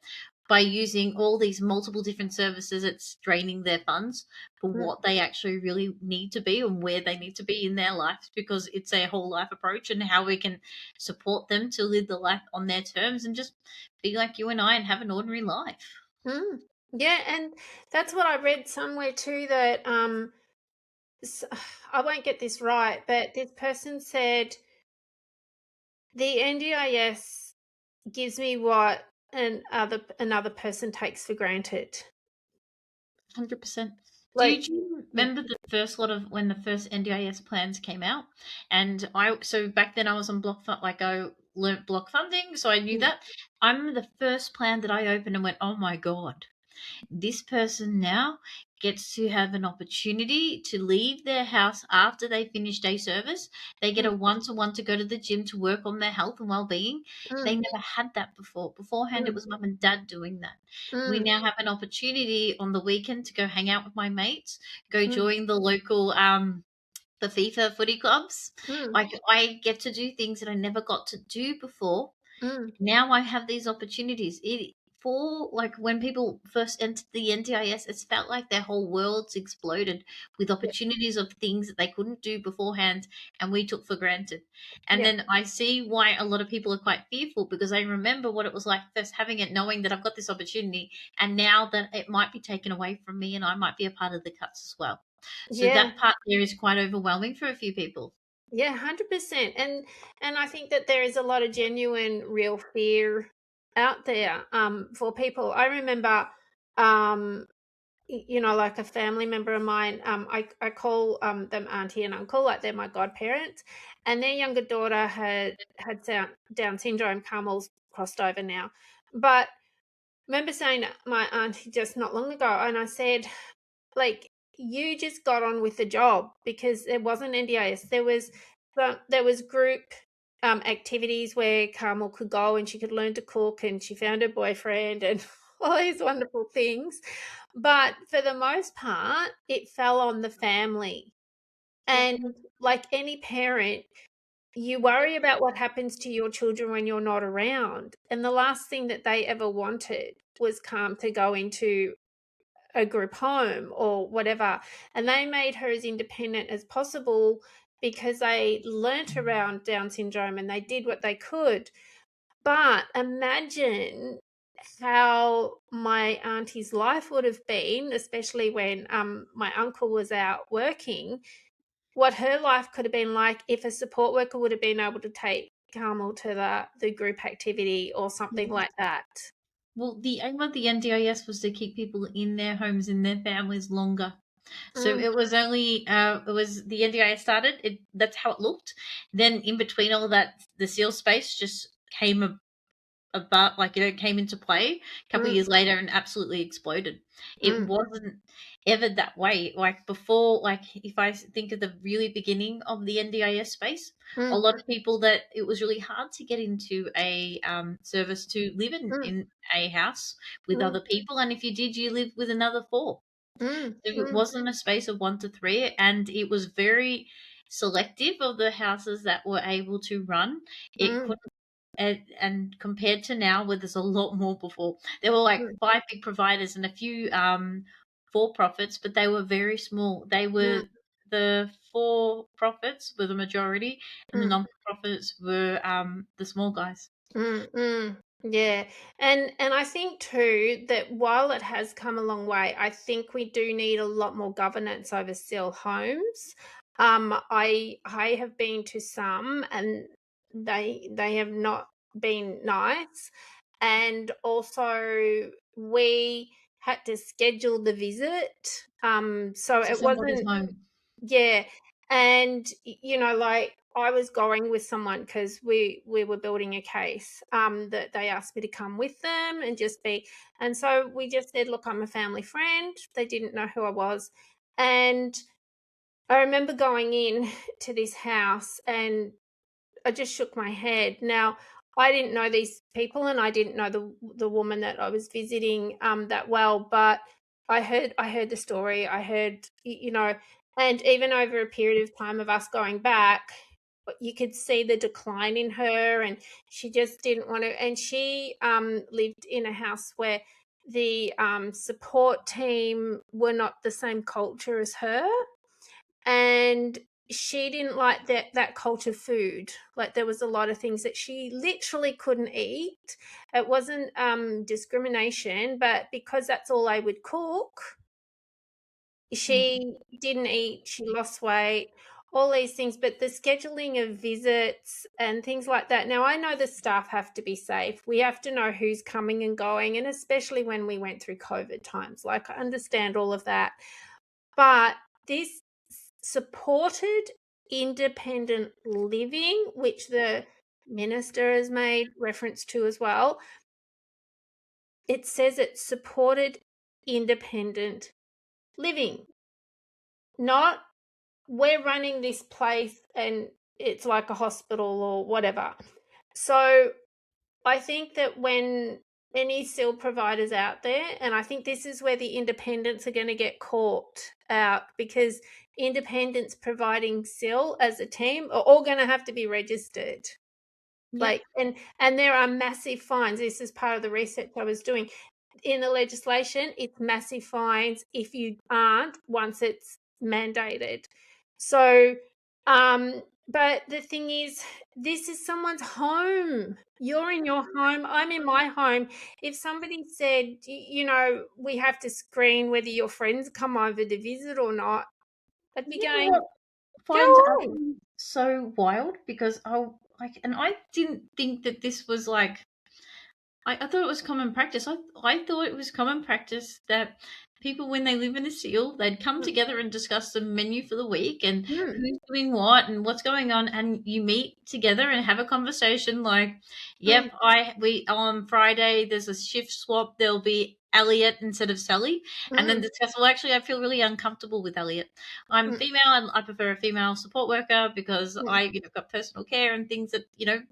by using all these multiple different services, it's draining their funds for mm, what they actually really need to be and where they need to be in their life, because it's a whole life approach and how we can support them to live the life on their terms and just be like you and I and have an ordinary life. mm. Yeah, and that's what I read somewhere too, that I won't get this right, but this person said the NDIS gives me what another person takes for granted. 100%. Do Like, you yeah. remember the first lot of when the first NDIS plans came out? And so back then I was on like I learnt block funding, so I knew Mm, that. I remember the first plan that I opened and went, oh my God, this person now gets to have an opportunity to leave their house after they finish day service. They get mm, a one-to-one to go to the gym to work on their health and well-being. They mm, never had that before. Beforehand, it mm, was mum and dad doing that. We mm, now have an opportunity on the weekend to go hang out with my mates, go mm, join the local the FIFA footy clubs. mm, Like, I get to do things that I never got to do before. mm. Now I have these opportunities. For like when people first entered the NDIS, it's felt like their whole worlds exploded with Yeah, opportunities of things that they couldn't do beforehand and we took for granted. And yeah, then I see why a lot of people are quite fearful, because I remember what it was like first having it, knowing that I've got this opportunity, and now that it might be taken away from me and I might be a part of the cuts as well. So yeah, that part there is quite overwhelming for a few people. yeah, 100%. And I think that there is a lot of genuine, real fear out there for people. I remember, um, like a family member of mine, I call them auntie and uncle, like they're my godparents, and their younger daughter had Down syndrome. Carmel's crossed over now, but remember saying to my auntie just not long ago, and I said, like, you just got on with the job because there wasn't NDIS. There was group activities where Carmel could go and she could learn to cook, and she found her boyfriend and all these wonderful things. But for the most part, it fell on the family. Yeah. And like any parent, you worry about what happens to your children when you're not around. And the last thing that they ever wanted was Calm to go into a group home or whatever. And they made her as independent as possible because they learnt around Down syndrome and they did what they could. But imagine how my auntie's life would have been, especially when my uncle was out working, what her life could have been like if a support worker would have been able to take Carmel to the group activity or something Yeah. like that. Well, the aim of the NDIS was to keep people in their homes, in their families longer. So Mm, it was only it was the NDIS started. That's how it looked. Then in between all that, the seal space just came about, like, came into play a couple of mm, years later and absolutely exploded. It mm, wasn't ever that way. Like before, like if I think of the really beginning of the NDIS space, a mm, lot of people that it was really hard to get into a service to live mm, in a house with mm, other people, and if you did, you lived with another four. mm, So it mm, wasn't a space of 1 to 3, and it was very selective of the houses that were able to run. It mm, could and compared to now, where there's a lot more before, there were like mm, 5 big providers and a few for profits, but they were very small. They were mm, the for profits were the majority, and the mm. non profits were the small guys. Mm, mm, yeah. And I think too that while it has come a long way, I think we do need a lot more governance over still homes. I have been to some and they have not been nice. And also we had to schedule the visit. So To it somebody's wasn't. home. Yeah, and like I was going with someone because we were building a case. That they asked me to come with them and just be, and so we just said, "Look, I'm a family friend." They didn't know who I was, and I remember going in to this house and I just shook my head. Now, I didn't know these people and I didn't know the woman that I was visiting that well, but I heard the story. I heard and even over a period of time of us going back, you could see the decline in her and she just didn't want to, and she lived in a house where the support team were not the same culture as her, and she didn't like that culture food. Like there was a lot of things that she literally couldn't eat. It wasn't discrimination, but because that's all I would cook, Mm. she didn't eat, she lost weight, all these things. But the scheduling of visits and things like that. Now I know the staff have to be safe. We have to know who's coming and going, and especially when we went through COVID times. Like I understand all of that. But this supported independent living, which the minister has made reference to as well, it says it's supported independent living, not we're running this place and it's like a hospital or whatever. So I think that when any SIL providers out there, and I think this is where the independents are going to get caught out, because independents providing SIL as a team are all going to have to be registered. Yep. Like, and there are massive fines. This is part of the research I was doing in the legislation. It's massive fines if you aren't, once it's mandated. So, but the thing is, this is someone's home. You're in your home. I'm in my home. If somebody said, we have to screen whether your friends come over to visit or not, I'd be You know what going, I go find on. so wild, because I didn't think that this was like I thought it was common practice. I thought it was common practice that people, when they live in a seal, they'd come Mm, together and discuss the menu for the week and mm, who's doing what and what's going on, and you meet together and have a conversation. Like, mm, yep, we on Friday there's a shift swap. There'll be Elliot instead of Sally, and then mm, discuss. Well, actually, I feel really uncomfortable with Elliot. I'm mm, female and I prefer a female support worker because mm, I, got personal care and things that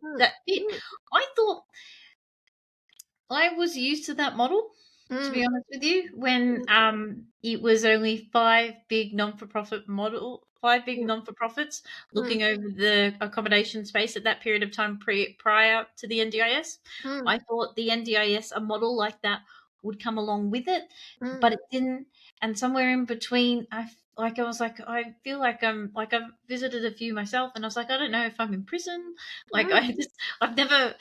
mm, that fit. mm, I thought I was used to that model, to be mm, honest with you, when mm, it was only five big mm, non for profits mm, looking over the accommodation space at that period of time prior to the NDIS. mm, I thought the NDIS, a model like that, would come along with it, mm, but it didn't. And somewhere in between, I was like, I feel like I've visited a few myself, and I was like, I don't know if I'm in prison. Like mm, I've never.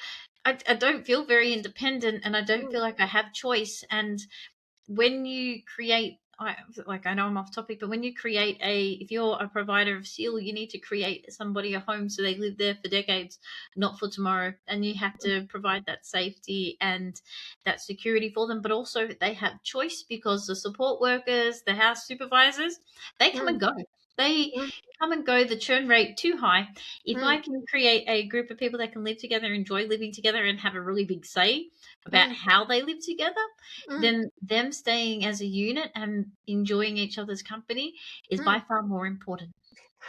I don't feel very independent, and I don't mm, feel like I have choice. And when you create, I know I'm off topic, but when you create if you're a provider of seal, you need to create somebody a home so they live there for decades, not for tomorrow. And you have to provide that safety and that security for them, but also they have choice, because the support workers, the house supervisors, they come mm, and go. They mm, come and go. The churn rate too high. If mm, I can create a group of people that can live together, enjoy living together, and have a really big say about mm, how they live together, mm. then them staying as a unit and enjoying each other's company is by far more important.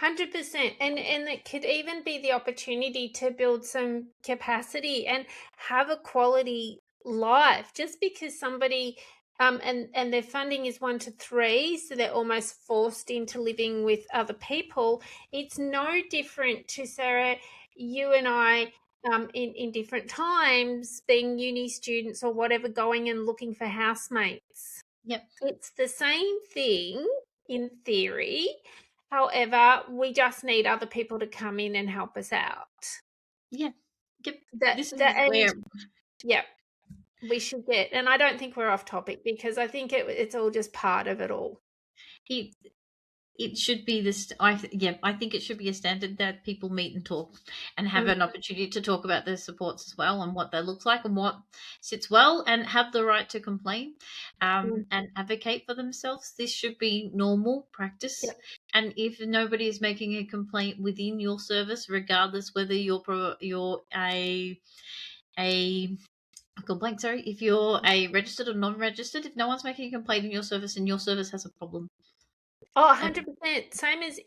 100%. And it could even be the opportunity to build some capacity and have a quality life. Just because somebody and their funding is 1 to 3, so they're almost forced into living with other people. It's no different to Sarah, you and I, in different times, being uni students or whatever, going and looking for housemates. Yep. It's the same thing in theory. However, we just need other people to come in and help us out. Yeah. Yep. That This that is and where yeah, we should get. And I don't think we're off topic, because I think it's all just part of it all. he it should be this. I think it should be a standard that people meet and talk and have Mm, an opportunity to talk about their supports as well, and what that looks like and what sits well, and have the right to complain, mm, and advocate for themselves. This should be normal yeah. practice. And if nobody is making a complaint within your service, regardless whether you're a complaint, sorry, if you're a registered or non-registered, if no one's making a complaint in your service and your service has a problem. Oh, And 100%. Same as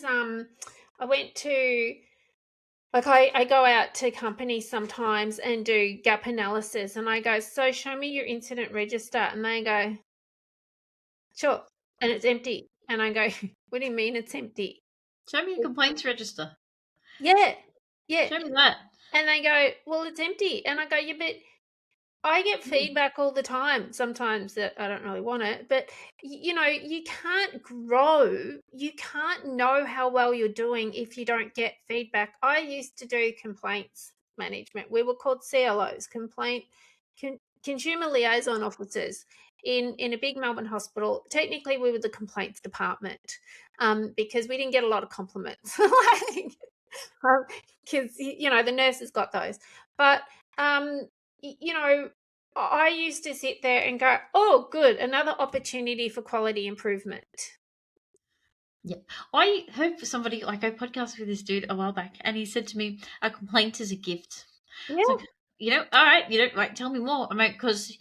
I went to, like, I go out to companies sometimes and do gap analysis, and I go, so show me your incident register, and they go, sure, and it's empty. And I go, what do you mean it's empty? show me a complaints register. Yeah, yeah. Show me that. And they go, well, it's empty. And I go, yeah, but I get Mm, feedback all the time, sometimes that I don't really want it. But, you can't grow. You can't know how well you're doing if you don't get feedback. I used to do complaints management. We were called CLOs, consumer liaison officers, in a big Melbourne hospital. Technically, we were the complaints department, because we didn't get a lot of compliments. Like, because the nurses got those. But I used to sit there and go, oh, good, another opportunity for quality improvement. yeah. I heard for somebody, like, I podcasted with this dude a while back, and he said to me, a complaint is a gift. It's Yeah. like, all right, like, tell me more. I mean, because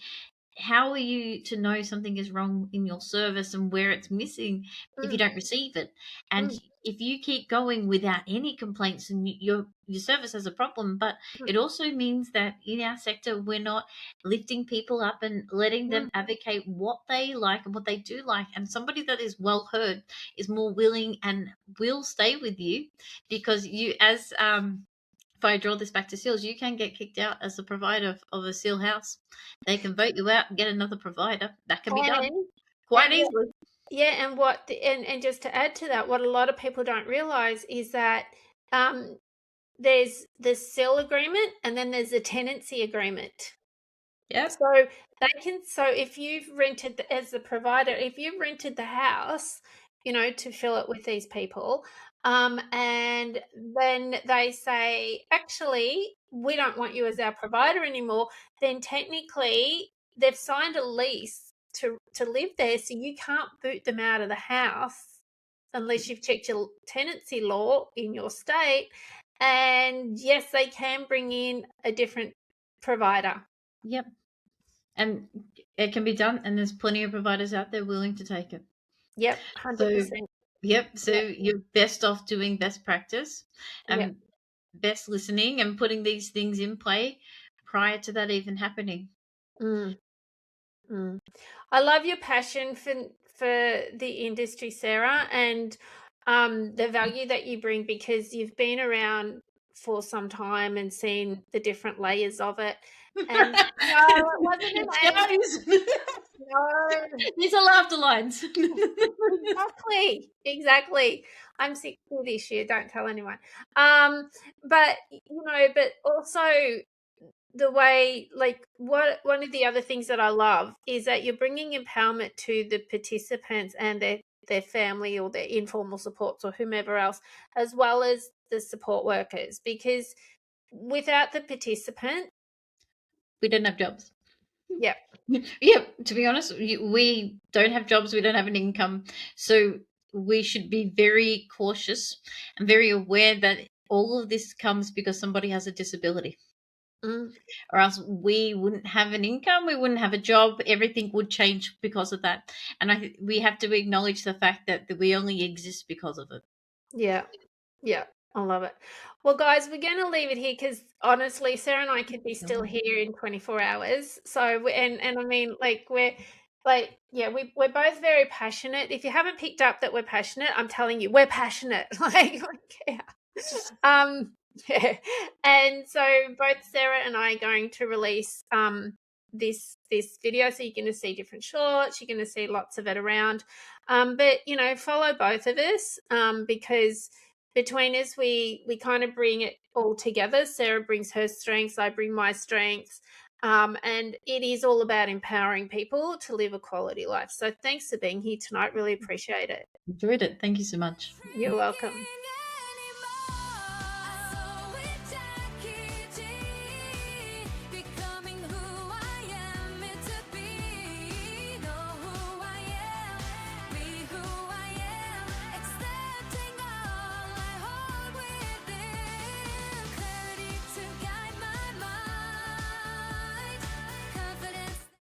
how are you to know something is wrong in your service and where it's missing if you Mm, don't receive it? And mm, if you keep going without any complaints, and your service has a problem. But mm, it also means that in our sector, we're not lifting people up and letting them mm, advocate what they like and what they do like. And somebody that is well heard is more willing and will stay with you, because you, as if I draw this back to seals, you can get kicked out as a provider of a seal house. They can vote you out and get another provider. That can be done and quite and easily. yeah, and just to add to that, what a lot of people don't realize is that there's the sell agreement, and then there's the tenancy agreement. Yep. So so if you've rented as the provider, if you've rented the house, to fill it with these people, and then they say, actually, we don't want you as our provider anymore, then technically they've signed a lease to live there, so you can't boot them out of the house unless you've checked your tenancy law in your state. And yes, they can bring in a different provider. Yep. And it can be done, and there's plenty of providers out there willing to take it. Yep, So 100%. yep, so Yep. you're best off doing best practice Yep. and best listening and putting these things in play prior to that even happening. Mm. I love your passion for the industry, Sarah, and the value that you bring, because you've been around for some time and seen the different layers of it. And no, it wasn't an aim. No, These are laughter lines. exactly. I'm 60 this year. Don't tell anyone. But but also the way, like, one of the other things that I love is that you're bringing empowerment to the participants and their family or their informal supports or whomever else, as well as the support workers, because without the participant, We don't have jobs. yeah, Yeah, to be honest, we don't have jobs, we don't have an income. So we should be very cautious and very aware that all of this comes because somebody has a disability. Or else we wouldn't have an income, we wouldn't have a job, everything would change because of that. And we have to acknowledge the fact that we only exist because of it. yeah, yeah. I love it. Well, guys, we're going to leave it here because honestly, Sarah and I could be still here in 24 hours. So, and I mean, like, we're both very passionate. If you haven't picked up that we're passionate, I'm telling you, we're passionate. Like, yeah. Yeah. And so both Sarah and I are going to release this video, so you're going to see different shorts, you're going to see lots of it around. But follow both of us, because between us we kind of bring it all together. Sarah brings her strengths, I bring my strengths, and it is all about empowering people to live a quality life. So thanks for being here tonight, really appreciate it. Enjoyed it. Thank you so much. You're welcome.